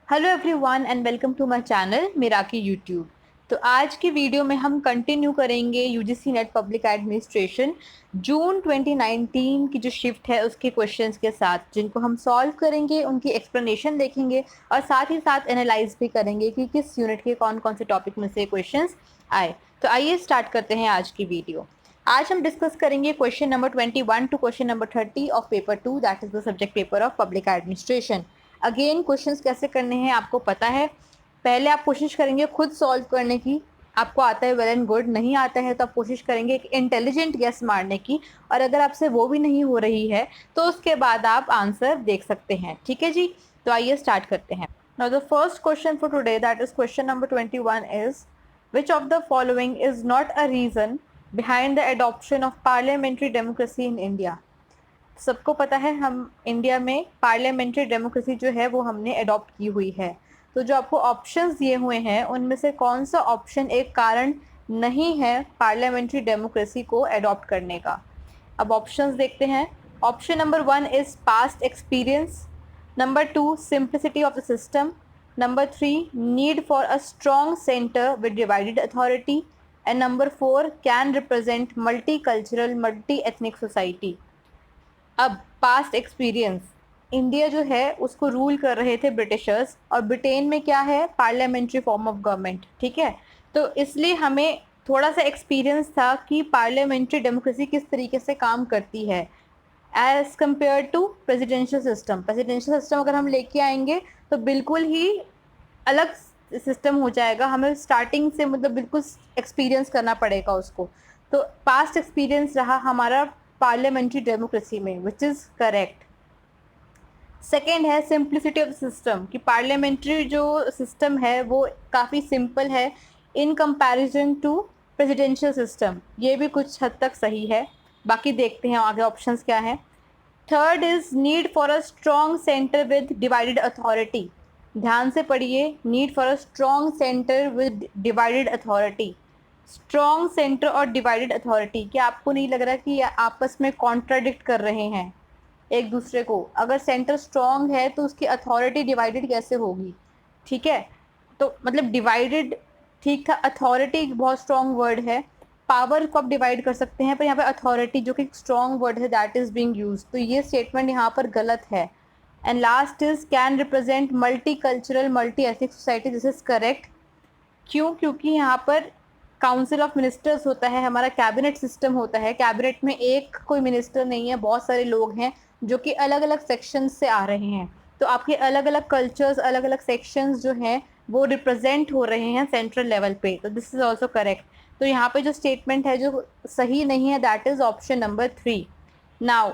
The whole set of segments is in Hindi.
Hello everyone and welcome to my channel Miraki YouTube. तो आज की वीडियो में हम कंटिन्यू करेंगे UGC NET public administration June 2019 की जो शिफ्ट है उसके क्वेश्चंस के साथ, जिनको हम सॉल्व करेंगे, उनकी एक्सप्लेनेशन देखेंगे और साथ ही साथ एनालाइज भी करेंगे कि किस यूनिट के कौन कौन से टॉपिक में से क्वेश्चंस आए। तो आइए स्टार्ट करते हैं आज की वीडियो। आज हम डिस्कस करेंगे question number 21 to question number 30 of paper 2, that is the subject paper of public administration. Again questions कैसे करने हैं आपको पता है। पहले आप कोशिश करेंगे खुद सॉल्व करने की, आपको आता है वेल एंड गुड, नहीं आता है तो आप कोशिश करेंगे एक इंटेलिजेंट गेस मारने की, और अगर आपसे वो भी नहीं हो रही है तो उसके बाद आप आंसर देख सकते हैं। ठीक है जी, तो आइए स्टार्ट करते हैं। Now the first question for today, that is question number 21 is which of the following is not a reason behind the adoption of parliamentary democracy in India? सबको पता है हम इंडिया में पार्लियामेंट्री डेमोक्रेसी जो है वो हमने अडॉप्ट की हुई है। तो जो आपको ऑप्शंस दिए हुए हैं उनमें से कौन सा ऑप्शन एक कारण नहीं है पार्लियामेंट्री डेमोक्रेसी को अडॉप्ट करने का। अब ऑप्शंस देखते हैं। Option number 1 is past experience, number 2 simplicity of the system, number 3 need for a strong centre with divided authority, and number 4 can represent multi cultural multi ethnic society. अब पास्ट एक्सपीरियंस, इंडिया जो है उसको रूल कर रहे थे ब्रिटिशर्स, और ब्रिटेन में क्या है, पार्लियामेंट्री फॉर्म ऑफ गवर्नमेंट। ठीक है, तो इसलिए हमें थोड़ा सा एक्सपीरियंस था कि पार्लियामेंट्री डेमोक्रेसी किस तरीके से काम करती है as compare to presidential system. Presidential system अगर हम लेके आएंगे तो बिल्कुल ही अलग सिस्टम हो जाएगा, हमें स्टार्टिंग से मतलब बिल्कुल एक्सपीरियंस करना पड़ेगा उसको। तो पास्ट एक्सपीरियंस रहा हमारा पार्लियामेंट्री डेमोक्रेसी में, विच इज़ करेक्ट। सेकेंड है सिंप्लिसिटी ऑफ द सिस्टम, कि पार्लियामेंट्री जो सिस्टम है वो काफ़ी सिंपल है in comparison to presidential system. ये भी कुछ हद तक सही है, बाकी देखते हैं आगे ऑप्शंस क्या है। Third is need for a strong centre with divided authority. ध्यान से पढ़िए, need for a strong centre with divided authority. Strong centre और डिवाइडेड अथॉरिटी, क्या आपको नहीं लग रहा कि ये आपस में कॉन्ट्राडिक्ट कर रहे हैं एक दूसरे को? अगर सेंटर स्ट्रॉन्ग है तो उसकी अथॉरिटी डिवाइडेड कैसे होगी? ठीक है, तो मतलब डिवाइडेड ठीक था, अथॉरिटी बहुत स्ट्रॉन्ग वर्ड है। पावर को आप डिवाइड कर सकते हैं, पर यहाँ पे अथॉरिटी जो कि स्ट्रॉन्ग वर्ड है दैट इज बीइंग यूज्ड, तो ये स्टेटमेंट यहाँ पर गलत है। And last is can represent multi cultural multi ethic society, this is correct. क्यों? क्योंकि यहाँ पर काउंसिल ऑफ मिनिस्टर्स होता है, हमारा कैबिनेट सिस्टम होता है। कैबिनेट में एक कोई मिनिस्टर नहीं है, बहुत सारे लोग हैं जो कि अलग अलग सेक्शन से आ रहे हैं। तो आपके अलग अलग कल्चर्स, अलग अलग सेक्शंस जो हैं वो रिप्रेजेंट हो रहे हैं सेंट्रल लेवल पे, तो दिस इज ऑल्सो करेक्ट। तो यहाँ पे जो स्टेटमेंट है जो सही नहीं है that is option number 3। Now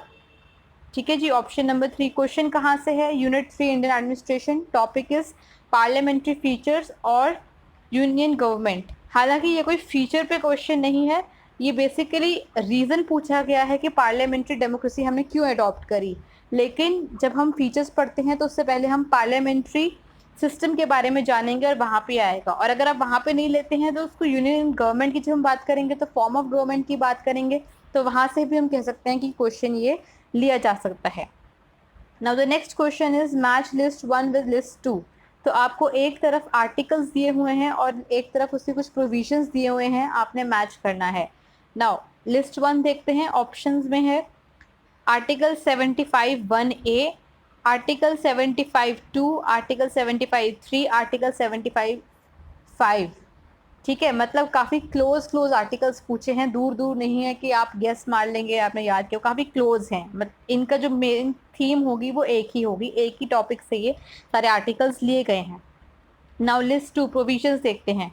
ठीक है जी, ऑप्शन नंबर 3 क्वेश्चन कहाँ से है? Unit 3 Indian administration, topic is parliamentary features और यूनियन गवर्नमेंट। हालांकि ये कोई फीचर पे क्वेश्चन नहीं है, ये बेसिकली रीज़न पूछा गया है कि पार्लियामेंट्री डेमोक्रेसी हमने क्यों अडॉप्ट करी। लेकिन जब हम फीचर्स पढ़ते हैं तो उससे पहले हम पार्लियामेंट्री सिस्टम के बारे में जानेंगे और वहाँ पे आएगा। और अगर आप वहाँ पे नहीं लेते हैं तो उसको यूनियन गवर्नमेंट की जब हम बात करेंगे तो फॉर्म ऑफ गवर्नमेंट की बात करेंगे, तो वहाँ से भी हम कह सकते हैं कि क्वेश्चन ये लिया जा सकता है। Now the next question is match list 1 with list 2। तो आपको एक तरफ आर्टिकल्स दिए हुए हैं और एक तरफ उसके कुछ प्रोविजंस दिए हुए हैं, आपने मैच करना है। नाउ लिस्ट 1 देखते हैं, ऑप्शंस में है article 75(1)(a), article 75(2), article 75(3), article 75(5). ठीक है, मतलब काफ़ी क्लोज आर्टिकल्स पूछे हैं, दूर दूर नहीं है कि आप गेस मार लेंगे आपने याद किया, काफ़ी क्लोज हैं। मतलब इनका जो मेन थीम होगी वो एक ही होगी, एक ही टॉपिक से ये सारे आर्टिकल्स लिए गए हैं। नाउ लिस्ट 2 प्रोविजंस देखते हैं।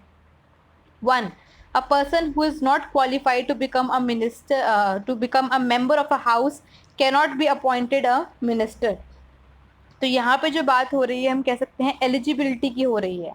1, a person who is not qualified to become a minister, to become a member of a house cannot be appointed a minister। तो यहाँ पे जो बात हो रही है हम कह सकते हैं एलिजिबिलिटी की हो रही है।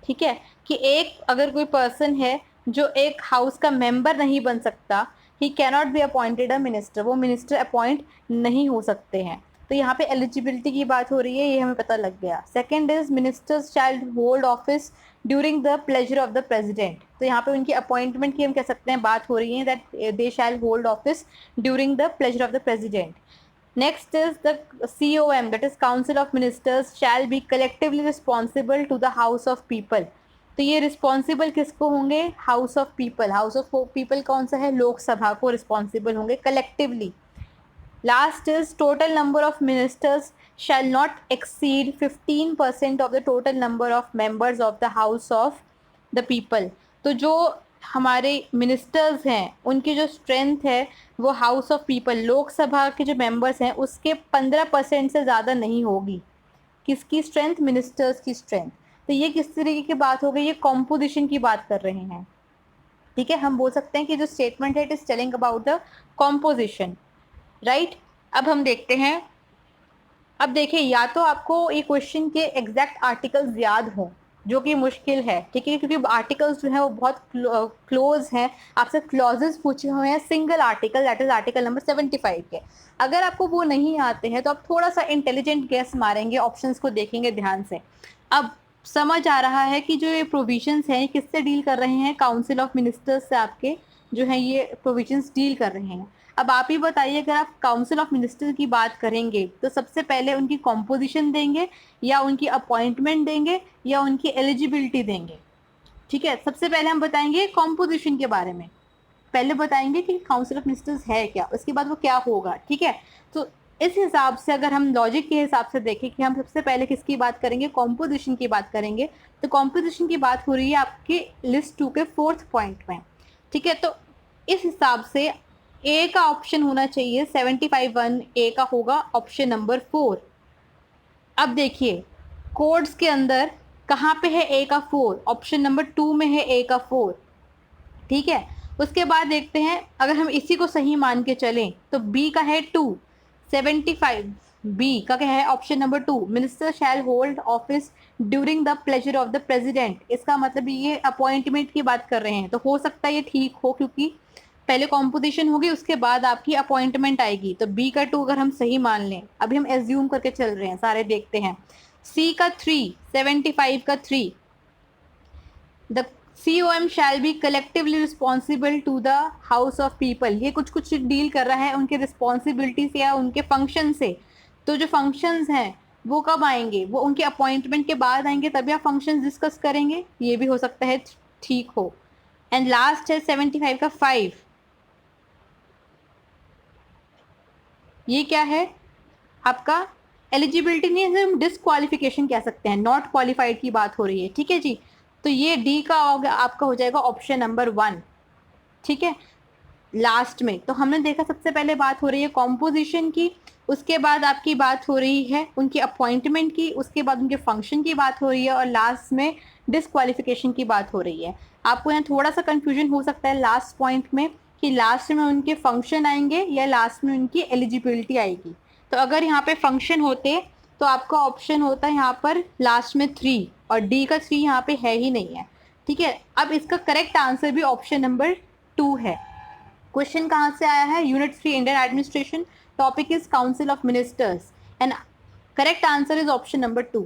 ठीक है, कि एक अगर कोई पर्सन है जो एक हाउस का मेंबर नहीं बन सकता, ही cannot be appointed a minister, वो मिनिस्टर अपॉइंट नहीं हो सकते हैं। तो यहाँ पे एलिजिबिलिटी की बात हो रही है, ये हमें पता लग गया। Second is ministers shell hold office during the pleasure of the president. तो यहाँ पे उनकी अपॉइंटमेंट की हम कह सकते हैं बात हो रही है that they shall hold office during the pleasure of the president. Next is the COM, that is council of ministers, shall be collectively responsible to the house of people. तो ये रिस्पॉन्सिबल किसको होंगे? House of people. House of people कौन सा है? लोकसभा को रिस्पॉन्सिबल होंगे collectively. Last is total number of ministers shall not exceed 15% of the total number of members of the house of the people। तो जो हमारे मिनिस्टर्स हैं उनकी जो स्ट्रेंथ है वो हाउस ऑफ पीपल, लोकसभा के जो मेंबर्स हैं उसके 15% से ज़्यादा नहीं होगी। किसकी स्ट्रेंथ? मिनिस्टर्स की स्ट्रेंथ। तो ये किस तरीके की बात हो गई? ये कॉम्पोजिशन की बात कर रहे हैं, ठीक है। हम बोल सकते हैं कि जो स्टेटमेंट है it is telling about the composition, right. अब हम देखते हैं, अब देखिए या तो आपको ये क्वेश्चन के एग्जैक्ट आर्टिकल्स याद हो, जो कि मुश्किल है, ठीक है, क्योंकि आर्टिकल्स जो है वो बहुत क्लोज हैं। आपसे क्लॉजेस पूछे हुए हैं single article, that is article number 75 के। अगर आपको वो नहीं आते हैं तो आप थोड़ा सा इंटेलिजेंट गेस मारेंगे, ऑप्शंस को देखेंगे ध्यान से। अब समझ आ रहा है कि जो ये प्रोविजंस हैं किससे डील कर रहे हैं? काउंसिल ऑफ मिनिस्टर्स से आपके जो है ये प्रोविजंस डील कर रहे हैं। अब आप ही बताइए, अगर आप काउंसिल ऑफ मिनिस्टर की बात करेंगे तो सबसे पहले उनकी कॉम्पोजिशन देंगे, या उनकी अपॉइंटमेंट देंगे, या उनकी एलिजिबिलिटी देंगे? ठीक है, सबसे पहले हम बताएंगे कॉम्पोजिशन के बारे में। पहले बताएंगे कि काउंसिल ऑफ मिनिस्टर्स है क्या, उसके बाद वो क्या होगा, ठीक है। तो इस हिसाब से अगर हम लॉजिक के हिसाब से देखें कि हम सबसे पहले किसकी बात करेंगे? कॉम्पोजिशन की बात करेंगे। तो कॉम्पोजिशन की बात हो रही है आपके लिस्ट 2 के 4th पॉइंट में, ठीक है। तो इस हिसाब से ए का ऑप्शन होना चाहिए 75(1) ए का होगा ऑप्शन नंबर 4। अब देखिए कोड्स के अंदर कहाँ पे है ए का 4? ऑप्शन नंबर 2 में है ए का 4, ठीक है। उसके बाद देखते हैं, अगर हम इसी को सही मान के चलें तो बी का है 2, 75 बी का क्या है? Option number 2, minister shell hold office during the pleasure of the president. इसका मतलब ये अपॉइंटमेंट की बात कर रहे हैं, तो हो सकता है ये ठीक हो, क्योंकि पहले कॉम्पोजिशन होगी उसके बाद आपकी अपॉइंटमेंट आएगी। तो बी का 2 अगर हम सही मान लें, अभी हम एज्यूम करके चल रहे हैं, सारे देखते हैं। सी का 3, 75 का 3, the COM shall be collectively responsible to the house of people. ये कुछ कुछ डील कर रहा है उनके रिस्पॉन्सिबिलिटी से या उनके फंक्शन से। तो जो फंक्शंस हैं वो कब आएंगे? वो उनके अपॉइंटमेंट के बाद आएंगे, तभी आप फंक्शंस डिस्कस करेंगे। ये भी हो सकता है ठीक हो। एंड लास्ट है 75 का 5, ये क्या है आपका? एलिजिबिलिटी नहीं है, हम डिसक्वालिफिकेशन कह सकते हैं, नॉट क्वालिफाइड की बात हो रही है, ठीक है जी। तो ये डी का आपका हो जाएगा ऑप्शन नंबर 1, ठीक है। लास्ट में तो हमने देखा सबसे पहले बात हो रही है कॉम्पोजिशन की, उसके बाद आपकी बात हो रही है उनकी अपॉइंटमेंट की, उसके बाद उनके फंक्शन की बात हो रही है, और लास्ट में डिसक्वालिफिकेशन की बात हो रही है। आपको यहाँ थोड़ा सा कन्फ्यूजन हो सकता है लास्ट पॉइंट में कि लास्ट में उनके फंक्शन आएंगे या लास्ट में उनकी एलिजिबिलिटी आएगी। तो अगर यहाँ पे फंक्शन होते तो आपका ऑप्शन होता है यहाँ पर लास्ट में 3, और डी का 3 यहाँ पे है ही नहीं है, ठीक है। अब इसका करेक्ट आंसर भी ऑप्शन नंबर 2 है। क्वेश्चन कहाँ से आया है? Unit 3 Indian administration, topic is council of ministers, and correct answer is option number 2।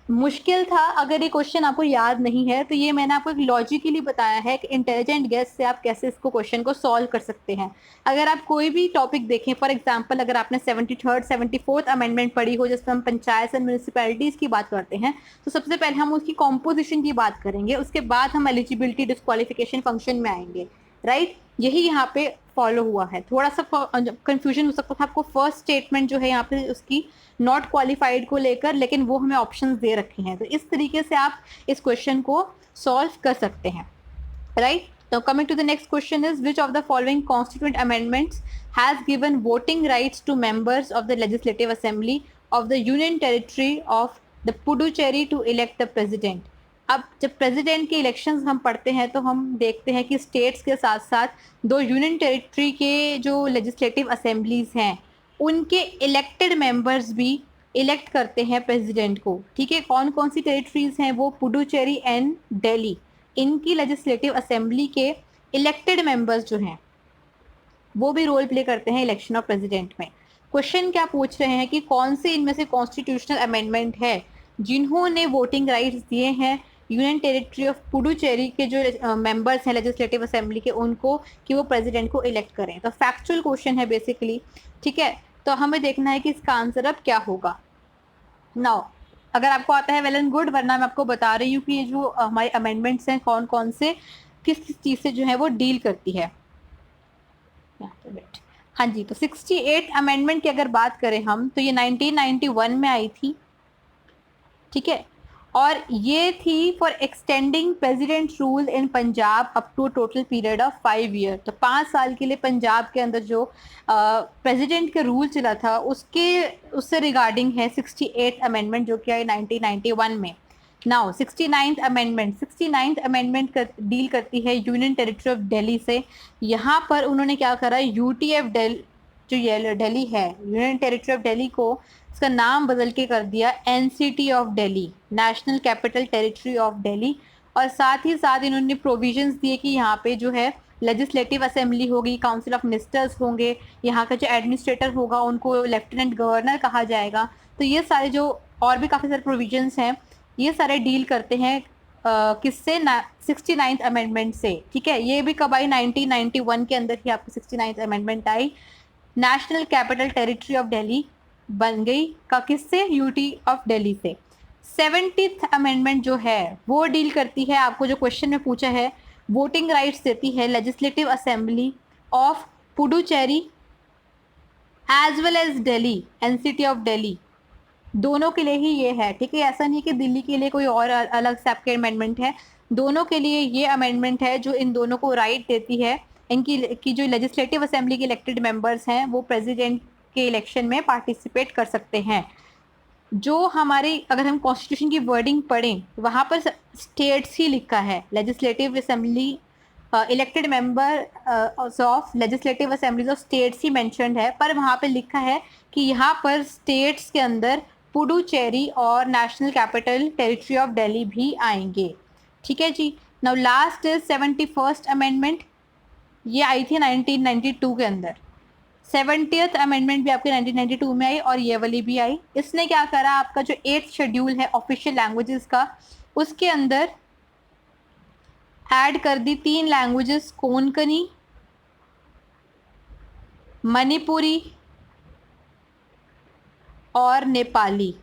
मुश्किल था, अगर ये क्वेश्चन आपको याद नहीं है तो ये मैंने आपको एक लॉजिकली बताया है कि इंटेलिजेंट गेस से आप कैसे इसको क्वेश्चन को सॉल्व कर सकते हैं। अगर आप कोई भी टॉपिक देखें, फॉर एग्जांपल अगर आपने 73rd 74th अमेंडमेंट पढ़ी हो जिसमें हम पंचायत एंड म्यूनिसिपैलिटीज़ की बात करते हैं, तो सबसे पहले हम उसकी कॉम्पोजिशन की बात करेंगे, उसके बाद हम एलिजिबिलिटी डिस्क्वालिफिकेशन फंक्शन में आएंगे, राइट। यही यहाँ पे फॉलो हुआ है। थोड़ा सा कंफ्यूजन हो सकता था आपको फर्स्ट स्टेटमेंट जो है यहाँ पे उसकी नॉट क्वालिफाइड को लेकर, लेकिन वो हमें ऑप्शंस दे रखे हैं, तो इस तरीके से आप इस क्वेश्चन को सॉल्व कर सकते हैं, राइट। तो coming to the next question is which of the following constituent amendments has given voting rights to members of the legislative assembly of the union territory of the Puducherry to elect the president. अब जब प्रेसिडेंट के इलेक्शंस हम पढ़ते हैं तो हम देखते हैं कि स्टेट्स के साथ साथ 2 यूनियन टेरिटरी के जो लेजिस्लेटिव असेंबलीज हैं उनके इलेक्टेड मेंबर्स भी इलेक्ट करते हैं प्रेसिडेंट को, ठीक है। कौन कौन सी टेरिटरीज हैं? वो पुडुचेरी एंड दिल्ली। इनकी लेजिस्लेटिव असेंबली के इलेक्टेड मेंबर्स जो हैं वो भी रोल प्ले करते हैं इलेक्शन ऑफ प्रेसिडेंट में। क्वेश्चन क्या पूछ रहे हैं कि कौन से इनमें से कॉन्स्टिट्यूशनल अमेंडमेंट है जिन्होंने वोटिंग राइट्स दिए हैं यूनियन टेरिटरी ऑफ पुडुचेरी के जो मेंबर्स हैं लेजिस्लेटिव असेंबली के, उनको कि वो प्रेसिडेंट को इलेक्ट करें। तो फैक्चुअल क्वेश्चन है बेसिकली, ठीक है। तो हमें देखना है कि इसका आंसर अब क्या होगा। नाउ अगर आपको आता है वेल एंड गुड, वरना मैं आपको बता रही हूँ कि ये जो हमारे अमेंडमेंट्स हैं कौन कौन से किस किस चीज़ से जो है वो डील करती है। हाँ जी, तो 68 अमेंडमेंट की अगर बात करें हम, तो ये 1991 में आई थी, ठीक है, और ये थी for extending president rule in Punjab up to total period of 5 year. तो 5 साल के लिए पंजाब के अंदर जो प्रेसिडेंट का रूल चला था उससे रिगार्डिंग है 68 अमेंडमेंट जो कि आई 1991 में। नाउ 69th अमेंडमेंट डील करती है यूनियन टेरिटरी ऑफ दिल्ली से। यहाँ पर उन्होंने क्या करा, यूटीएफ जो ये दिल्ली है, यूनियन टेरिटरी ऑफ दिल्ली को इसका नाम बदल के कर दिया NCT of Delhi, national capital territory of Delhi. और साथ ही साथ इन्होंने प्रोविजंस दिए कि यहाँ पे जो है लेजिस्लेटिव असेंबली होगी, काउंसिल ऑफ मिनिस्टर्स होंगे, यहाँ का जो एडमिनिस्ट्रेटर होगा उनको लेफ्टिनेंट गवर्नर कहा जाएगा। तो ये सारे जो और भी काफ़ी सारे प्रोविजंस हैं, ये सारे डील करते हैं किससे, 69th अमेंडमेंट से, ठीक है। ये भी कब आई, 1991 के अंदर ही आपकी 69th amendment I. National capital territory of Delhi बन गई का किससे, यूटी ऑफ दिल्ली से। 70th अमेंडमेंट जो है वो डील करती है, आपको जो क्वेश्चन में पूछा है, वोटिंग राइट्स देती है legislative assembly of Puducherry as well as Delhi, NCT of Delhi, दोनों के लिए ही ये है, ठीक है। ऐसा नहीं कि दिल्ली के लिए कोई और अलग से आपके अमेंडमेंट है, दोनों के लिए ये अमेंडमेंट है जो इन दोनों को राइट देती है की जो लेजिस्लेटिव असेंबली के इलेक्टेड मेंबर्स हैं वो प्रेसिडेंट के इलेक्शन में पार्टिसिपेट कर सकते हैं। जो हमारी अगर हम कॉन्स्टिट्यूशन की वर्डिंग पढ़ें, वहाँ पर स्टेट्स ही लिखा है, legislative assembly elected member of legislative assemblies of states he mentioned है, पर वहाँ पे लिखा है कि यहाँ पर स्टेट्स के अंदर पुडुचेरी और national capital territory of Delhi भी आएंगे, ठीक है जी। Now last is 71st amendment, ये आई थी 1992 के अंदर। 70th अमेंडमेंट भी आपके 1992 में आई और ये वाली भी आई। इसने क्या करा, आपका जो 8th शेड्यूल है ऑफिशियल लैंग्वेजेस का, उसके अंदर ऐड कर दी 3 लैंग्वेजेस, कोंकणी, मणिपुरी और नेपाली।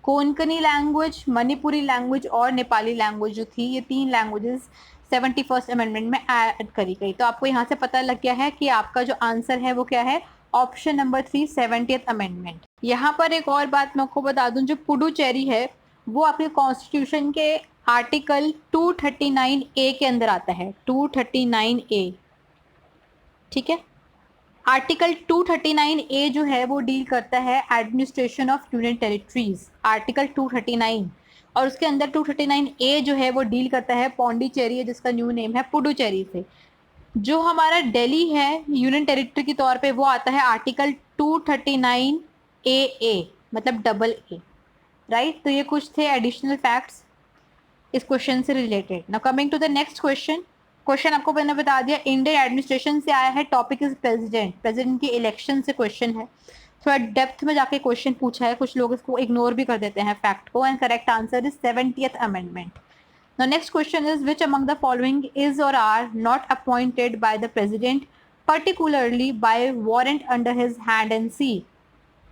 कोंकणी लैंग्वेज, मणिपुरी लैंग्वेज और नेपाली लैंग्वेज जो थी, ये 3 लैंग्वेजेस 71st अमेंडमेंट में ऐड करी गई। तो आपको यहाँ से पता लग गया है कि आपका जो आंसर है वो क्या है, ऑप्शन नंबर 3 70th अमेंडमेंट। यहाँ पर एक और बात मैं आपको बता दूं, जो पुडुचेरी है वो आपके कॉन्स्टिट्यूशन के आर्टिकल 239A के अंदर आता है, 239A, ठीक है। आर्टिकल 239A जो है वो डील करता है administration of union territories, article 239, और उसके अंदर 239A जो है वो डील करता है पौंडीचेरी, जिसका न्यू नेम है पुडुचेरी से। जो हमारा दिल्ली है यूनियन टेरिटरी के तौर पे, वो आता है आर्टिकल 239AA, मतलब डबल ए, राइट। तो ये कुछ थे एडिशनल फैक्ट्स इस क्वेश्चन से related. Now coming to the next question आपको मैंने बता दिया इंडियन एडमिनिस्ट्रेशन से आया है, टॉपिक इज प्रेसिडेंट, प्रेसिडेंट की इलेक्शन से क्वेश्चन है। थोड़ा डेप्थ में जाके क्वेश्चन पूछा है, कुछ लोग इसको इग्नोर भी कर देते हैं फैक्ट को, and correct answer is 70th amendment. Now next question is which among the following is or are not appointed by the president particularly by warrant under his hand and seal.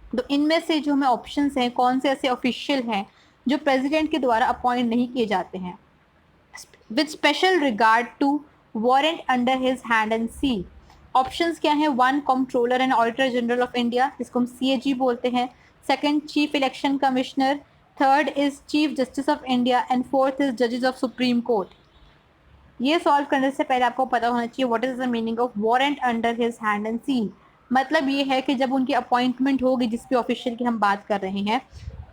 तो इनमें से जो हमें ऑप्शंस हैं, कौन से ऐसे ऑफिशियल हैं जो प्रेसिडेंट के द्वारा अपॉइंट नहीं किए जाते हैं with special regard to warrant under his hand and seal. Options क्या हैं, 1 controller and auditor general of India, जिसको हम CAG बोलते हैं, 2nd chief election commissioner, 3rd is chief justice of India and 4th is जजेस ऑफ सुप्रीम कोर्ट। ये सॉल्व करने से पहले आपको पता होना चाहिए what is the meaning of warrant under his hand and seal. मतलब ये है कि जब उनकी अपॉइंटमेंट होगी, जिस भी ऑफिशियल की हम बात कर रहे हैं,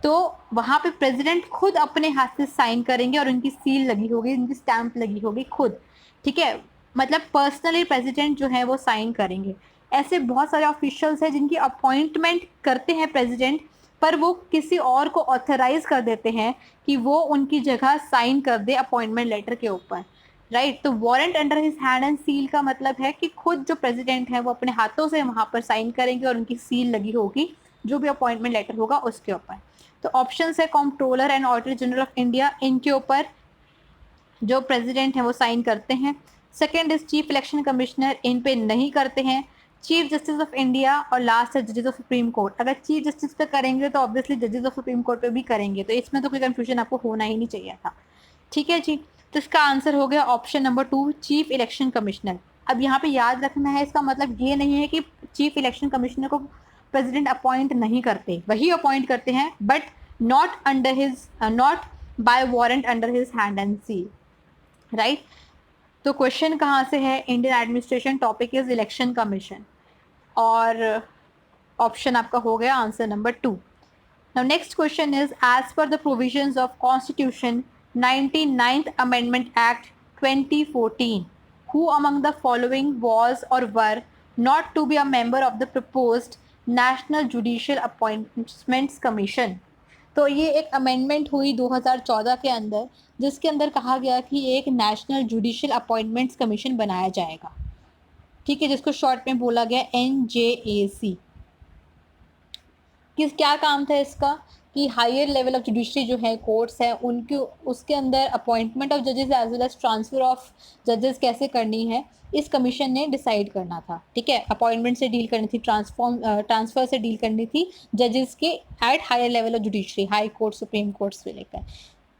तो वहाँ पे प्रेसिडेंट खुद अपने हाथ से साइन करेंगे और उनकी सील लगी होगी, उनकी स्टैंप लगी होगी खुद, ठीक है। मतलब पर्सनली प्रेसिडेंट जो है वो साइन करेंगे। ऐसे बहुत सारे ऑफिशियल्स हैं जिनकी अपॉइंटमेंट करते हैं प्रेसिडेंट, पर वो किसी और को ऑथराइज कर देते हैं कि वो उनकी जगह साइन कर दे अपॉइंटमेंट लेटर के ऊपर, राइट। तो warrant under his hand and seal का मतलब है कि खुद जो प्रेसिडेंट है वो अपने हाथों से वहाँ पर साइन करेंगे और उनकी सील लगी होगी जो भी अपॉइंटमेंट लेटर होगा उसके ऊपर। तो ऑप्शन है controller and auditor general of India, इनके ऊपर जो प्रेसिडेंट है वो साइन करते हैं। 2nd is chief election commissioner, इन पे नहीं करते हैं। चीफ जस्टिस ऑफ इंडिया और लास्ट है जजेस ऑफ सुप्रीम कोर्ट। अगर चीफ जस्टिस पे करेंगे तो ऑब्वियसली जजेस ऑफ सुप्रीम कोर्ट पे भी करेंगे, तो इसमें तो कोई कंफ्यूजन आपको होना ही नहीं चाहिए था। ठीक है जी, तो इसका आंसर हो गया option number 2, chief election commissioner. अब यहाँ पे याद रखना है, इसका मतलब ये नहीं है कि चीफ इलेक्शन कमिश्नर को प्रेसिडेंट अपॉइंट नहीं करते, वही अपॉइंट करते हैं, but not under his, not by warrant under his hand and seal, right. तो क्वेश्चन कहाँ से है, Indian administration, topic is election commission, और ऑप्शन आपका हो गया answer number 2। Now next question is, as per the provisions of Constitution 99th Amendment Act 2014, who among the following was or were not to be a member of the proposed National Judicial Appointments Commission? तो ये एक अमेंडमेंट हुई 2014 के अंदर, जिसके अंदर कहा गया कि एक नेशनल जुडिशियल अपॉइंटमेंट्स कमीशन बनाया जाएगा, ठीक है, जिसको शॉर्ट में बोला गया NJAC। किस क्या काम था इसका, कि हायर लेवल ऑफ जुडिशरी जो है, कोर्ट्स हैं, उनके उसके अंदर अपॉइंटमेंट ऑफ जजेस as well as transfer of जजेस कैसे करनी है, इस कमीशन ने डिसाइड करना था। ठीक है, अपॉइंटमेंट से डील करनी थी, ट्रांसफ़र से डील करनी थी जजेस के at higher level of judiciary, high court, supreme court से लेकर।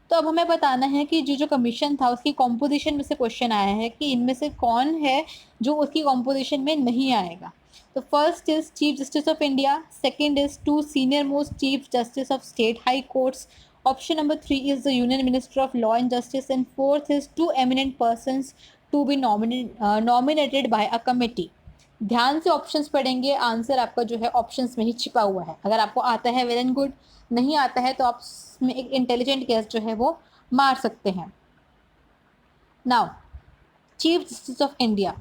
तो अब हमें बताना है कि जो कमीशन था उसकी कॉम्पोजिशन में से क्वेश्चन आया है कि इनमें से कौन है जो उसकी कॉम्पोजिशन में नहीं आएगा। तो first is chief justice of India, second is 2 senior most chief justice of state high courts, option number 3 is the union minister of law and justice, and fourth is 2 eminent persons to be nominated by a committee. ध्यान से ऑप्शंस पढ़ेंगे, आंसर आपका जो है ऑप्शंस में ही छिपा हुआ है। अगर आपको आता है वेल एंड गुड, नहीं आता है तो आप में एक इंटेलिजेंट गेस जो है वो मार सकते हैं। Now chief justice of India,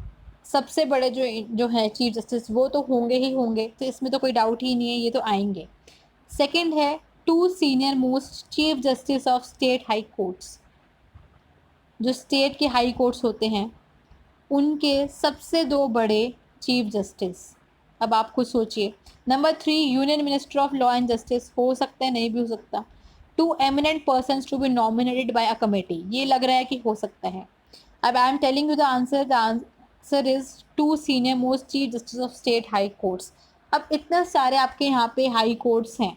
सबसे बड़े जो है चीफ जस्टिस, वो तो होंगे ही होंगे, तो इसमें तो कोई डाउट ही नहीं है, ये तो आएंगे। सेकंड है 2 senior most chief justice of state high courts, जो स्टेट के हाई कोर्ट्स होते हैं उनके सबसे 2 बड़े चीफ जस्टिस। अब आप खुद सोचिए। Number 3 union minister of law and justice, हो सकता है, नहीं भी हो सकता। 2 eminent persons to be nominated by a committee, ये लग रहा है कि हो सकता है। अब I am telling you the answer is 2 senior most chief justice of state high courts. अब इतने सारे आपके यहाँ पे हाई कोर्ट्स हैं,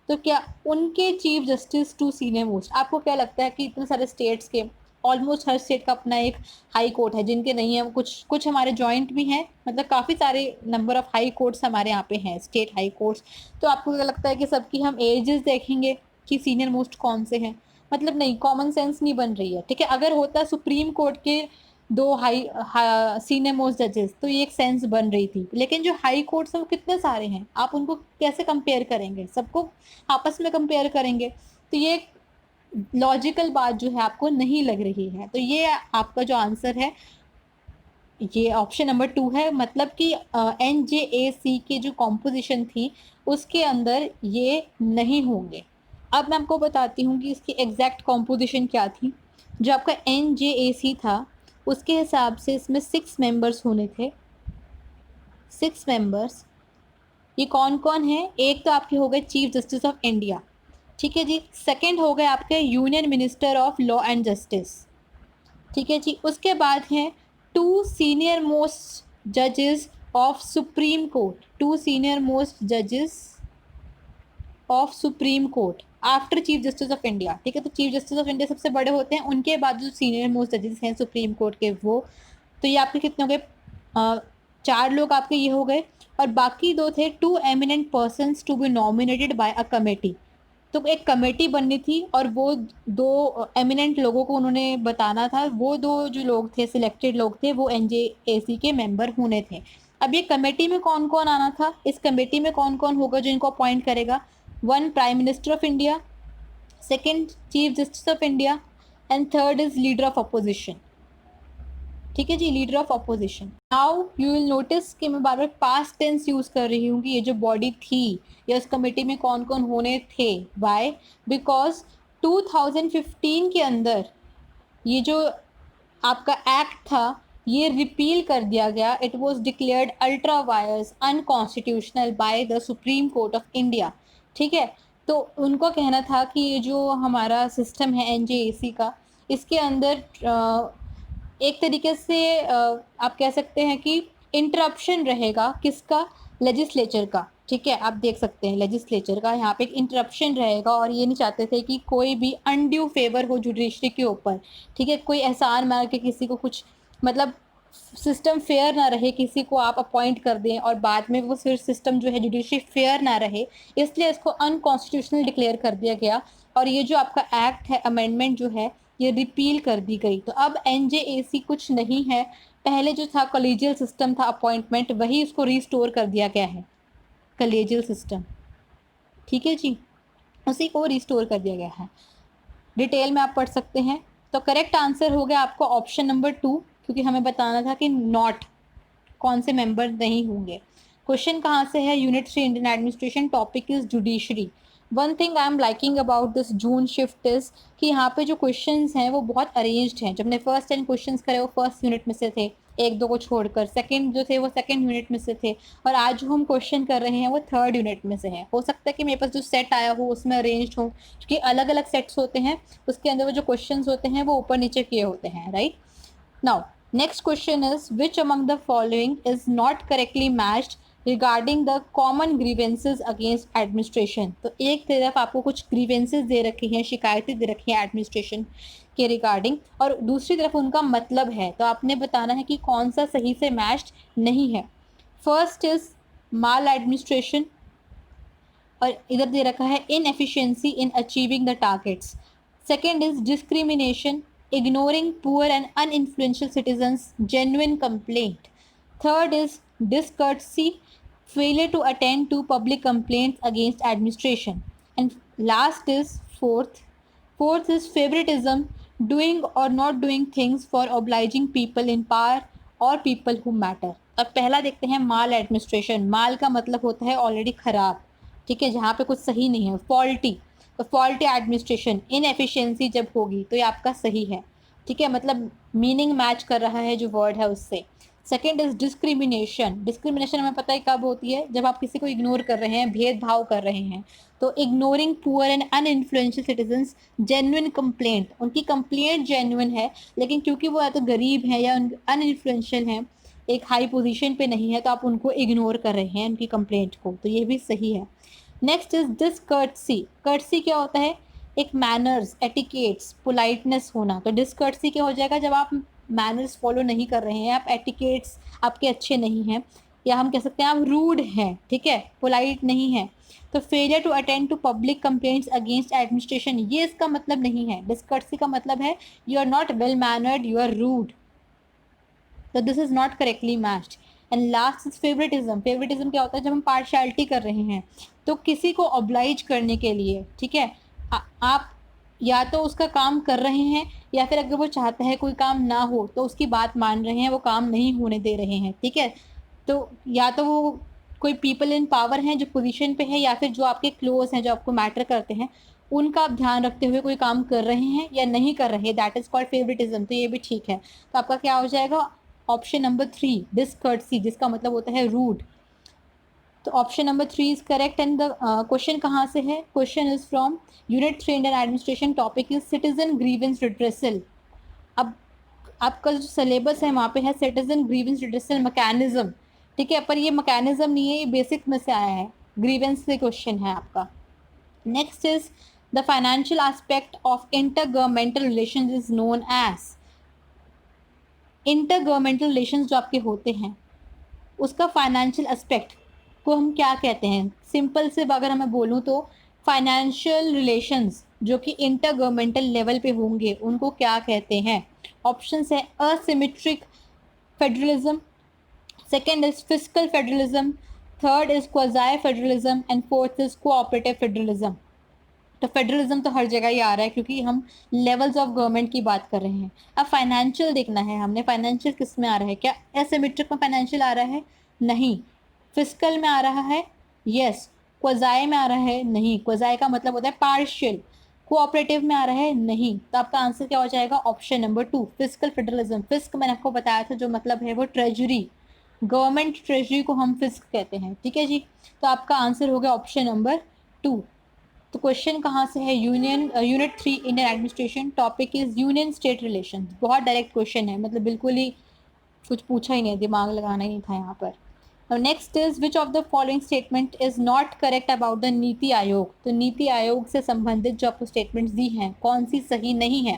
तो क्या उनके चीफ जस्टिस 2 सीनियर मोस्ट, आपको क्या लगता है कि इतने सारे स्टेट्स के, ऑलमोस्ट हर स्टेट का अपना एक हाई कोर्ट है, जिनके नहीं है वो कुछ हमारे जॉइंट भी हैं, मतलब काफ़ी सारे नंबर ऑफ हाई कोर्ट्स हमारे यहाँ पे हैं, स्टेट हाई कोर्ट्स। तो आपको क्या लगता है कि सबकी हम एजेस देखेंगे कि सीनियर मोस्ट कौन से हैं? मतलब नहीं, कॉमन सेंस नहीं बन रही है। ठीक है, अगर होता सुप्रीम कोर्ट के 2 सीनियर मोस्ट जजेस तो ये एक सेंस बन रही थी, लेकिन जो हाई कोर्ट्स हैं वो कितने सारे हैं, आप उनको कैसे कंपेयर करेंगे, सबको आपस में कंपेयर करेंगे, तो ये लॉजिकल बात जो है आपको नहीं लग रही है। तो ये आपका जो आंसर है ये ऑप्शन नंबर 2 है, मतलब कि NJAC की जो कॉम्पोजिशन थी उसके अंदर ये नहीं होंगे। अब मैं आपको बताती हूँ कि इसकी एग्जैक्ट कॉम्पोजिशन क्या थी। जो आपका NJAC था उसके हिसाब से इसमें 6 मेंबर्स होने थे, 6 मेंबर्स। ये कौन कौन है? एक तो आपके हो गए चीफ जस्टिस ऑफ इंडिया, ठीक है जी। सेकंड हो गए आपके union minister of law and justice, ठीक है जी। उसके बाद हैं 2 सीनियर मोस्ट जजेस of supreme court, 2 senior most जजेस of supreme court after chief justice of India, ठीक है। तो चीफ जस्टिस ऑफ इंडिया सबसे बड़े होते हैं, उनके बाद जो सीनियर मोस्ट जजेस हैं सुप्रीम कोर्ट के वो, तो ये आपके कितने हो गए? 4 लोग आपके ये हो गए, और बाकी 2 थे 2 eminent persons to be nominated by a committee. तो एक कमेटी बननी थी और वो 2 एमिनेंट लोगों को उन्होंने बताना था, वो 2 जो लोग थे, सिलेक्टेड लोग थे, वो NJAC के मेंबर होने थे। अब ये कमेटी में कौन कौन आना था, इस कमेटी में कौन कौन होगा जो इनको अपॉइंट करेगा? 1 prime minister of India, second chief justice of India, and third is leader of opposition, ठीक है जी, leader of opposition. Now you will notice कि मैं बार बार पास्ट टेंस यूज कर रही हूँ कि ये जो बॉडी थी या उस कमेटी में कौन कौन होने थे। वाई? बिकॉज 2015 के अंदर ये जो आपका एक्ट था ये रिपील कर दिया गया। It was declared ultra vires unconstitutional by the supreme court of India, ठीक है। तो उनको कहना था कि ये जो हमारा सिस्टम है NJAC का, इसके अंदर एक तरीके से आप कह सकते हैं कि इंटरप्शन रहेगा किसका, लेजिस्लेचर का। ठीक है, आप देख सकते हैं लेजिस्लेचर का यहाँ पे एक इंटरप्शन रहेगा, और ये नहीं चाहते थे कि कोई भी अनड्यू फेवर हो जुडिशरी के ऊपर। ठीक है, कोई एहसान मार के किसी को कुछ, मतलब सिस्टम फेयर ना रहे, किसी को आप अपॉइंट कर दें और बाद में वो फिर सिस्टम जो है जुडिशरी फेयर ना रहे, इसलिए इसको अनकॉन्स्टिट्यूशनल डिक्लेयर कर दिया गया। और ये जो आपका एक्ट है, अमेंडमेंट जो है, ये रिपील कर दी गई। तो अब एनजेएसी कुछ नहीं है, पहले जो था कॉलेजियल सिस्टम था अपॉइंटमेंट, वही उसको रिस्टोर कर दिया गया है, कॉलेजियल सिस्टम। ठीक है जी, उसी को रिस्टोर कर दिया गया है। डिटेल में आप पढ़ सकते हैं। तो करेक्ट आंसर हो गया आपको ऑप्शन नंबर 2, क्योंकि हमें बताना था कि नॉट कौन से मेंबर नहीं होंगे। क्वेश्चन कहाँ से है, unit 3 Indian administration, topic is judiciary. One thing I am liking about this June shift is कि यहाँ पे जो क्वेश्चंस हैं वो बहुत अरेंज्ड हैं। जब हमने फर्स्ट 10 क्वेश्चंस करे वो फर्स्ट यूनिट में से थे, एक दो को छोड़कर। सेकंड जो थे वो सेकंड यूनिट में से थे, और आज जो हम क्वेश्चन कर रहे हैं वो थर्ड यूनिट में से है। हो सकता है कि मेरे पास जो सेट आया हो उसमें अरेंज्ड हो, क्योंकि अलग अलग सेट्स होते हैं, उसके अंदर वो जो क्वेश्चन होते हैं वो ऊपर नीचे किए होते हैं, right. Now, next question is which among the following is not correctly matched regarding the common grievances against administration? तो एक तरफ आपको कुछ grievances दे रखी हैं, शिकायतें दे रखी हैं एडमिनिस्ट्रेशन के रिगार्डिंग, और दूसरी तरफ उनका मतलब है। तो आपने बताना है कि कौन सा सही से मैच्ड नहीं है। फर्स्ट इज माल एडमिनिस्ट्रेशन, और इधर दे रखा है inefficiency in achieving the targets. Second is discrimination, ignoring poor and uninfluential citizens' genuine complaint. Third is discourtesy, failure to attend to public complaints against administration. And last is fourth. Fourth is favoritism, doing or not doing things for obliging people in power or people who matter. अब पहला देखते हैं माल एडमिनिस्ट्रेशन। माल का मतलब होता है ऑलरेडी खराब, ठीक है, जहाँ पे कुछ सही नहीं है, फॉल्टी। तो फॉल्टी एडमिनिस्ट्रेशन, इनएफिशिएंसी जब होगी तो ये आपका सही है। ठीक है, मतलब मीनिंग मैच कर रहा है जो वर्ड है उससे। Second is discrimination. डिस्क्रिमिनेशन हमें पता है कब होती है, जब आप किसी को इग्नोर कर रहे हैं, भेदभाव कर रहे हैं। तो ignoring poor and uninfluential citizens, genuine complaint, उनकी कंप्लेंट जेन्युइन है, लेकिन क्योंकि वो या तो गरीब हैं या अनइन्फ्लुएंशियल हैं, एक हाई पोजीशन पे नहीं है, तो आप उनको इग्नोर कर रहे हैं उनकी कंप्लेंट को, तो ये भी सही है। Next is डिसकर्टसी। कर्टसी क्या होता है, एक मैनर्स, एटिकेट्स, पोलाइटनेस होना। तो डिसकर्टसी क्या हो जाएगा, जब आप मैनर्स फॉलो नहीं कर रहे हैं, आप एटिकेट्स आपके अच्छे नहीं हैं, या हम कह सकते हैं आप रूड हैं, ठीक है, पोलाइट नहीं है। तो failure to attend to public complaints against administration, ये इसका मतलब नहीं है। डिसकर्टसी का मतलब है you are not well mannered, you are rude. तो this is not correctly matched. And last is favouritism. Favouritism क्या होता है, जब हम पार्शियलिटी कर रहे हैं, तो किसी को ऑब्लाइज करने के लिए, ठीक है, आप या तो उसका काम कर रहे हैं, या फिर अगर वो चाहता है कोई काम ना हो तो उसकी बात मान रहे हैं, वो काम नहीं होने दे रहे हैं। ठीक है, तो या तो वो कोई पीपल इन पावर हैं जो पोजीशन पे है, या फिर जो आपके क्लोज हैं, जो आपको मैटर करते हैं, उनका आप ध्यान रखते हुए कोई काम कर रहे हैं या नहीं कर रहे, दैट इज कॉल्ड फेवरेटिज्म। तो ये भी ठीक है। तो आपका क्या हो जाएगा, ऑप्शन नंबर 3 डिसकर्टसी, जिसका मतलब होता है रूड। तो option number 3 is correct. And the question कहाँ से है, question is from unit 3 Indian administration, topic is citizen grievance redressal. अब आपका जो सिलेबस है वहाँ पे है सिटीजन ग्रीवेंस रिड्रेसल मैकेनिज्म, ठीक है, पर ये मैकेनिज्म नहीं है, ये बेसिक में से आया है, ग्रीवेंस से क्वेश्चन है आपका। Next is the financial aspect of inter governmental relation is known as. Inter governmental relation जो आपके होते हैं उसका फाइनेंशियल एस्पेक्ट को हम क्या कहते हैं। सिंपल से अगर मैं बोलूँ तो फाइनेंशियल रिलेशंस जो कि इंटर गवर्नमेंटल लेवल पे होंगे उनको क्या कहते हैं। ऑप्शंस है asymmetric federalism, second is fiscal federalism, third is quasi federalism, and fourth is cooperative federalism. तो फेडरलिज्म तो हर जगह ही आ रहा है क्योंकि हम लेवल्स ऑफ गवर्नमेंट की बात कर रहे हैं। अब फाइनेंशियल देखना है हमने, फाइनेंशियल किस में आ रहा है, क्या एसिमेट्रिक में फाइनेंशियल आ रहा है, नहीं। फिस्कल में आ रहा है, यस। क्वाजाई में आ रहा है, नहीं। क्वाजाई का मतलब होता है पार्शियल। कोऑपरेटिव में आ रहा है, नहीं। तो आपका आंसर क्या हो जाएगा, ऑप्शन नंबर 2 फिस्कल फेडरलिज्म। फिस्क मैंने आपको बताया था जो मतलब है वो ट्रेजरी, गवर्नमेंट ट्रेजरी को हम फिस्क कहते हैं, ठीक है जी। तो आपका आंसर हो गया ऑप्शन नंबर 2। तो क्वेश्चन कहाँ से है, unit 3 Indian administration, topic is union state relation. बहुत डायरेक्ट क्वेश्चन है, मतलब बिल्कुल ही कुछ पूछा ही नहीं, दिमाग लगाना ही नहीं था यहाँ पर। Now next is which of the following statement is not correct about the NITI Aayog. तो नीति आयोग से संबंधित जो आपको स्टेटमेंट्स दी हैं कौन सी सही नहीं है।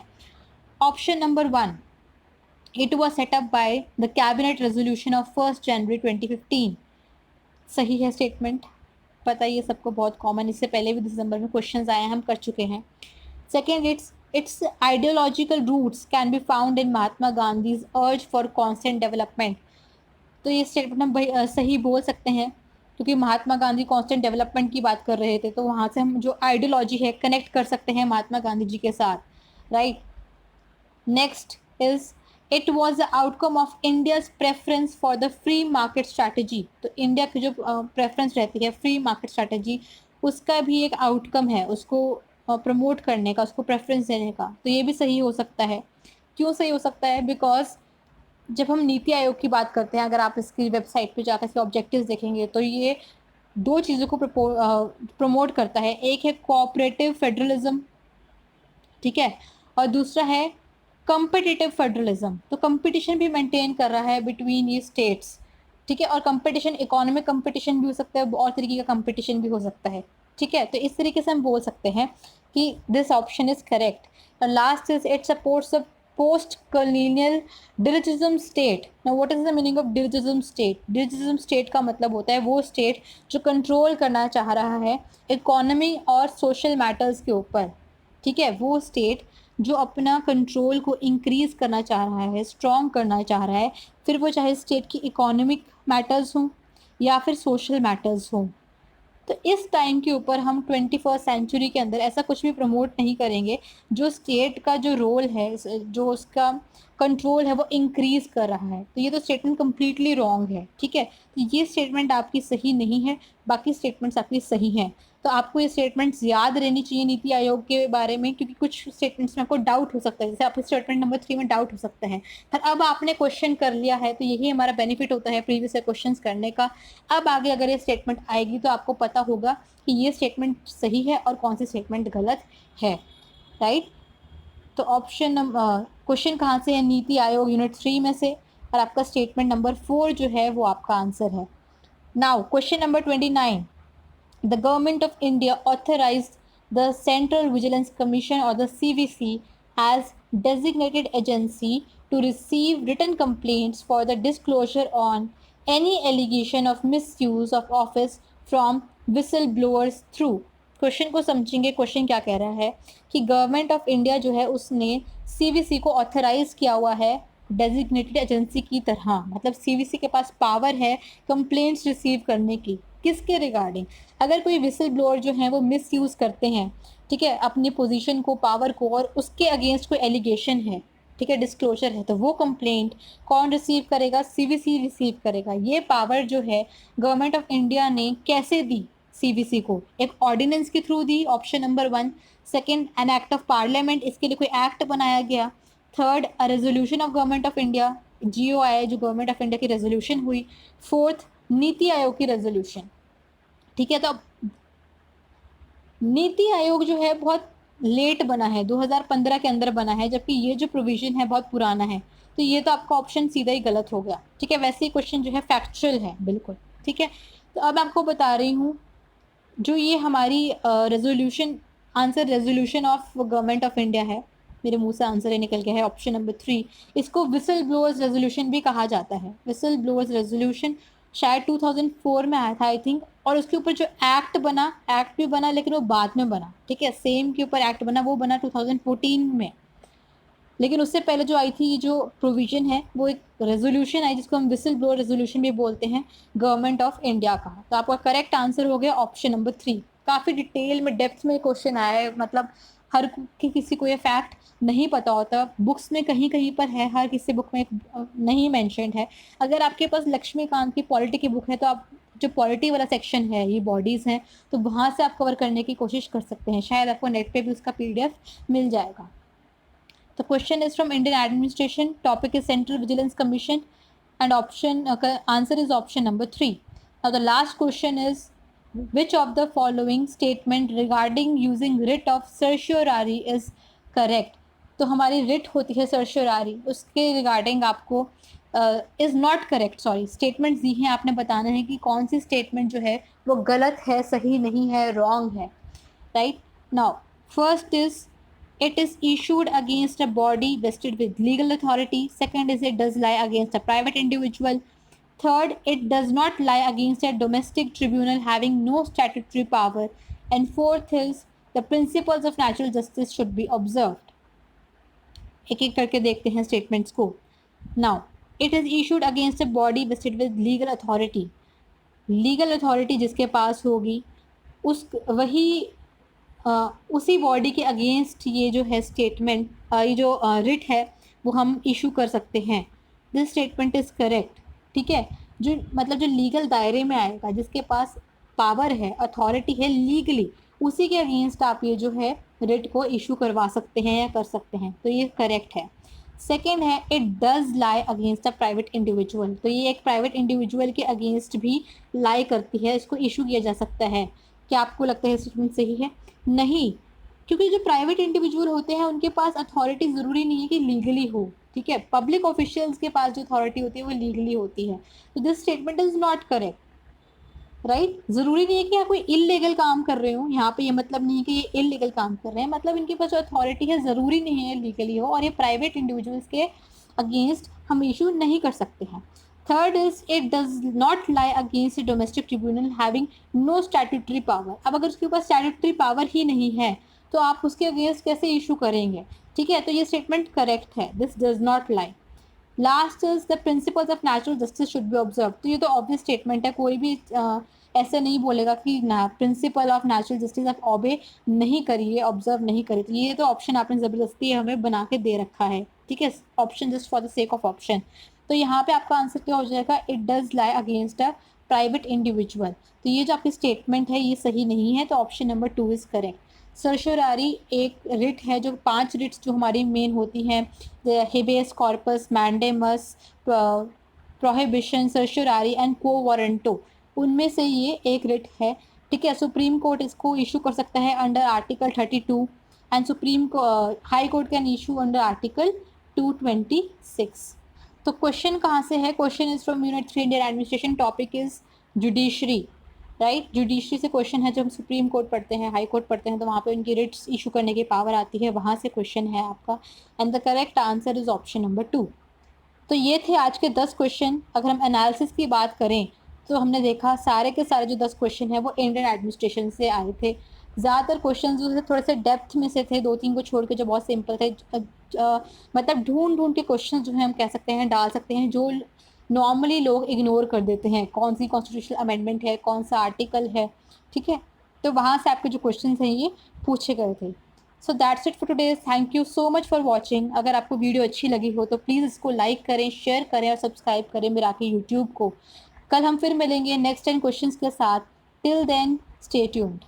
Option number 1, it was setup by the cabinet resolution of 1 जनवरी 2015। सही है स्टेटमेंट, पता ही है सबको, बहुत कॉमन, इससे पहले भी दिसंबर में क्वेश्चंस आए हैं, हम कर चुके हैं। Second, its ideological roots can be found in Mahatma Gandhi's urge for constant development। तो ये स्टेटमेंट हम सही बोल सकते हैं क्योंकि महात्मा गांधी कांस्टेंट डेवलपमेंट की बात कर रहे थे, तो वहाँ से हम जो आइडियोलॉजी है कनेक्ट कर सकते हैं महात्मा गांधी जी के साथ, right. Next is it was the outcome of India's preference for the free market strategy. तो इंडिया की जो प्रेफरेंस रहती है फ्री मार्केट स्ट्रैटेजी, उसका भी एक आउटकम है, उसको प्रमोट करने का, उसको प्रेफरेंस देने का। तो ये भी सही हो सकता है। क्यों सही हो सकता है? बिकॉज जब हम नीति आयोग की बात करते हैं, अगर आप इसकी वेबसाइट पे जाकर इसके ऑब्जेक्टिव्स देखेंगे तो ये दो चीज़ों को प्रमोट करता है। एक है कोऑपरेटिव फेडरलिज्म, ठीक है, और दूसरा है कम्पिटिटिव फेडरलिज्म। तो कंपटीशन भी मेंटेन कर रहा है बिटवीन ये स्टेट्स, ठीक है। और कंपटीशन इकोनॉमिक कंपटीशन भी हो सकता है और तरीके का कंपटीशन भी हो सकता है, ठीक है। तो इस तरीके से हम बोल सकते हैं कि this option is correct. Last is it supports a post colonial डिलिजिज्म state. Now what is the meaning of डिलिजिज्म स्टेट? डिलिजिज्म स्टेट का मतलब होता है वो स्टेट जो कंट्रोल करना चाह रहा है इकोनॉमी और सोशल मैटर्स के ऊपर, ठीक है। वो स्टेट जो अपना कंट्रोल को इंक्रीज करना चाह रहा है, स्ट्रॉन्ग करना चाह रहा है, फिर वो चाहे स्टेट की इकोनॉमिक मैटर्स हों या फिर सोशल मैटर्स हों। तो इस टाइम के ऊपर हम 21st सेंचुरी के अंदर ऐसा कुछ भी प्रमोट नहीं करेंगे जो स्टेट का जो रोल है, जो उसका कंट्रोल है वो इंक्रीज कर रहा है। तो ये तो स्टेटमेंट कम्प्लीटली रॉन्ग है, ठीक है। तो ये स्टेटमेंट आपकी सही नहीं है, बाकी स्टेटमेंट्स आपकी सही हैं। तो आपको ये स्टेटमेंट्स याद रहनी चाहिए नीति आयोग के बारे में, क्योंकि कुछ स्टेटमेंट्स में आपको डाउट हो सकता है, जैसे आपको स्टेटमेंट नंबर 3 में डाउट हो सकता है। पर अब आपने क्वेश्चन कर लिया है तो यही हमारा बेनिफिट होता है प्रीवियस क्वेश्चन करने का। अब आगे अगर ये स्टेटमेंट आएगी तो आपको पता होगा कि ये स्टेटमेंट सही है और कौन सी स्टेटमेंट गलत है, राइट। तो ऑप्शन नंबर क्वेश्चन कहाँ से है? नीति आयोग यूनिट 3 में से, और आपका स्टेटमेंट नंबर 4 जो है वो आपका आंसर है। Now question number 29, the government of India authorized the Central Vigilance Commission or the CVC as designated agency to receive written complaints for the disclosure on any allegation of misuse of office from whistleblowers through। Question को समझेंगे। क्वेश्चन क्या कह रहा है कि गवर्नमेंट ऑफ इंडिया जो है उसने सीवीसी को ऑथराइज किया हुआ है डेजिग्नेटेड एजेंसी की तरह, मतलब सीवीसी के पास पावर है कंप्लेंट्स रिसीव करने की। किसके रिगार्डिंग? अगर कोई विसल ब्लोअर जो है वो मिस यूज़ करते हैं, ठीक है, अपनी पोजीशन को, पावर को, और उसके अगेंस्ट कोई एलिगेशन है, ठीक है, डिस्क्लोजर है, तो वो कंप्लेंट कौन रिसीव करेगा? सीवीसी रिसीव करेगा। ये पावर जो है गवर्नमेंट ऑफ इंडिया ने कैसे दी सीवीसी को? एक ऑर्डिनेंस के through the, option number 1। Second, an act of parliament, इसके लिए कोई एक्ट बनाया गया। Third, a resolution of government of India, GOI जो गवर्नमेंट ऑफ इंडिया की रेजोल्यूशन हुई। फोर्थ, नीति आयोग की रेजोल्यूशन, ठीक है। तो अब नीति आयोग जो है बहुत लेट बना है, 2015 के अंदर बना है, जबकि ये जो प्रोविजन है बहुत पुराना है। तो ये तो आपका ऑप्शन सीधा ही गलत हो गया, ठीक है। वैसे ही क्वेश्चन जो है फैक्चुअल है बिल्कुल, ठीक है। तो अब आपको बता रही हूँ जो ये हमारी resolution, answer resolution of government of India है, मेरे मुंह से आंसर ही निकल गया है, ऑप्शन नंबर 3। इसको विसल ब्लोअर्स रेजोल्यूशन भी कहा जाता है। विसल ब्लोअर्स रेजोल्यूशन शायद 2004 में आया था आई थिंक, और उसके ऊपर जो एक्ट बना, एक्ट भी बना लेकिन वो बाद में बना, ठीक है। सेम के ऊपर एक्ट बना, वो बना 2014 में, लेकिन उससे पहले जो आई थी जो प्रोविजन है वो एक रेजोल्यूशन आई जिसको हम विसल ब्लोअर रेजोल्यूशन भी बोलते हैं गवर्नमेंट ऑफ इंडिया का। तो आपका करेक्ट आंसर हो गया ऑप्शन नंबर 3। काफ़ी डिटेल में, डेप्थ में क्वेश्चन आया है, मतलब हर किसी को ये फैक्ट नहीं पता होता, बुक्स में कहीं कहीं पर है, हर किसी बुक में नहीं मेंशन्ड है। अगर आपके पास लक्ष्मीकांत की पॉलिटी की बुक है तो आप जो पॉलिटी वाला सेक्शन है, ये बॉडीज़ हैं, तो वहाँ से आप कवर करने की कोशिश कर सकते हैं, शायद आपको नेट पे भी उसका PDF मिल जाएगा। The question is from Indian administration, topic is Central Vigilance Commission, and answer is option number 3. Now the last question is, which of the following statement regarding using writ of certiorari is correct? तो हमारी रिट होती है सर्शियोरारी, उसके रिगार्डिंग आपको is not correct, sorry, statements दी हैं, आपने बताना है कि कौन सी स्टेटमेंट जो है वो गलत है, सही नहीं है, रॉन्ग है, right. Now first is it is issued against a body vested with legal authority. Second is it does lie against a private individual. Third, it does not lie against a domestic tribunal having no statutory power. And fourth is the principles of natural justice should be observed. एक एक करके देखते हैं स्टेटमेंट्स को. Now it is issued against a body wasted with legal authority. Legal authority जिसके पास होगी उस वही उसी बॉडी के अगेंस्ट ये जो है स्टेटमेंट, ये जो रिट है वो हम इशू कर सकते हैं. This statement is correct. ठीक है, जो मतलब जो लीगल दायरे में आएगा, जिसके पास पावर है, अथॉरिटी है लीगली, उसी के अगेंस्ट आप ये जो है रिट को इशू करवा सकते हैं या कर सकते हैं. तो ये करेक्ट है. सेकेंड है it does lie against a private individual. तो ये एक प्राइवेट इंडिविजुअल के अगेंस्ट भी लाई करती है, इसको इशू किया जा सकता है. क्या आपको लगता है स्टेटमेंट सही है? नहीं, क्योंकि जो प्राइवेट इंडिविजुअल होते हैं उनके पास अथॉरिटी ज़रूरी नहीं है कि लीगली हो. ठीक है, पब्लिक ऑफिशियल्स के पास जो अथॉरिटी होती है वो लीगली होती है. तो this statement is not correct, right. ज़रूरी नहीं है कि आप कोई इलीगल काम कर रहे हो, यहाँ पे ये मतलब नहीं है कि ये इलीगल काम कर रहे हैं, मतलब इनके पास जो अथॉरिटी है ज़रूरी नहीं है लीगली हो, और ये प्राइवेट इंडिविजुअल्स के अगेंस्ट हम इशू नहीं कर सकते हैं. Third is it does not lie against domestic tribunal having no statutory power. अब अगर उसके पास स्टैट्यूटरी पावर ही नहीं है तो आप उसके अगेंस्ट कैसे इशू करेंगे? ठीक है, तो ये स्टेटमेंट करेक्ट है. This does not lie. Last is the principles of natural justice should be observe. तो ये तो ऑब्वियस स्टेटमेंट है, कोई भी ऐसे नहीं बोलेगा कि ना प्रिंसिपल ऑफ नेचुरल जस्टिस आप ऑबे नहीं करिए, ऑब्जर्व नहीं करिए. तो ये तो ऑप्शन आपने ज़बरदस्ती हमें बना के दे रखा है. ठीक है, option just for the sake of option. तो यहाँ पे आपका आंसर क्या हो जाएगा? It does lie against a private individual. तो ये जो आपकी स्टेटमेंट है ये सही नहीं है, तो ऑप्शन नंबर 2 इज़ करेक्ट. सर्शोरारी एक रिट है, जो 5 रिट्स जो हमारी मेन होती हैं, habeas corpus, mandamus, prohibition, certiorari and quo warranto, उनमें से ये एक रिट है. ठीक है, सुप्रीम कोर्ट इसको इशू कर सकता है under article 32 and supreme high court can issue under article 226. तो क्वेश्चन कहाँ से है? Question is from unit 3 Indian administration. Topic is judiciary, right. Judiciary से क्वेश्चन है. जब हम सुप्रीम कोर्ट पढ़ते हैं, हाई कोर्ट पढ़ते हैं, तो वहाँ पे उनकी रिट्स इशू करने की पावर आती है, वहाँ से क्वेश्चन है आपका. And the correct answer is option number 2. तो ये थे आज के 10 क्वेश्चन. अगर हम एनालिसिस की बात करें तो हमने देखा सारे के सारे जो 10 क्वेश्चन हैं वो इंडियन एडमिनिस्ट्रेशन से आए थे. ज़्यादातर क्वेश्चन जो थे थोड़े से डेप्थ में से थे, 2-3 को छोड़ के जो बहुत सिंपल थे. मतलब ढूंढ के क्वेश्चन जो है हम कह सकते हैं डाल सकते हैं, जो नॉर्मली लोग इग्नोर कर देते हैं. कौन सी कॉन्स्टिट्यूशनल अमेंडमेंट है, कौन सा आर्टिकल है. ठीक है, तो वहाँ से आपके जो क्वेश्चन हैं ये पूछे गए थे. So that's it for today. Thank you so much for watching. अगर आपको वीडियो अच्छी लगी हो तो प्लीज़ इसको लाइक करें, शेयर करें और सब्सक्राइब करें मेराकी यूट्यूब को. कल हम फिर मिलेंगे नेक्स्ट 10 क्वेश्चंस के साथ. Till then stay tuned.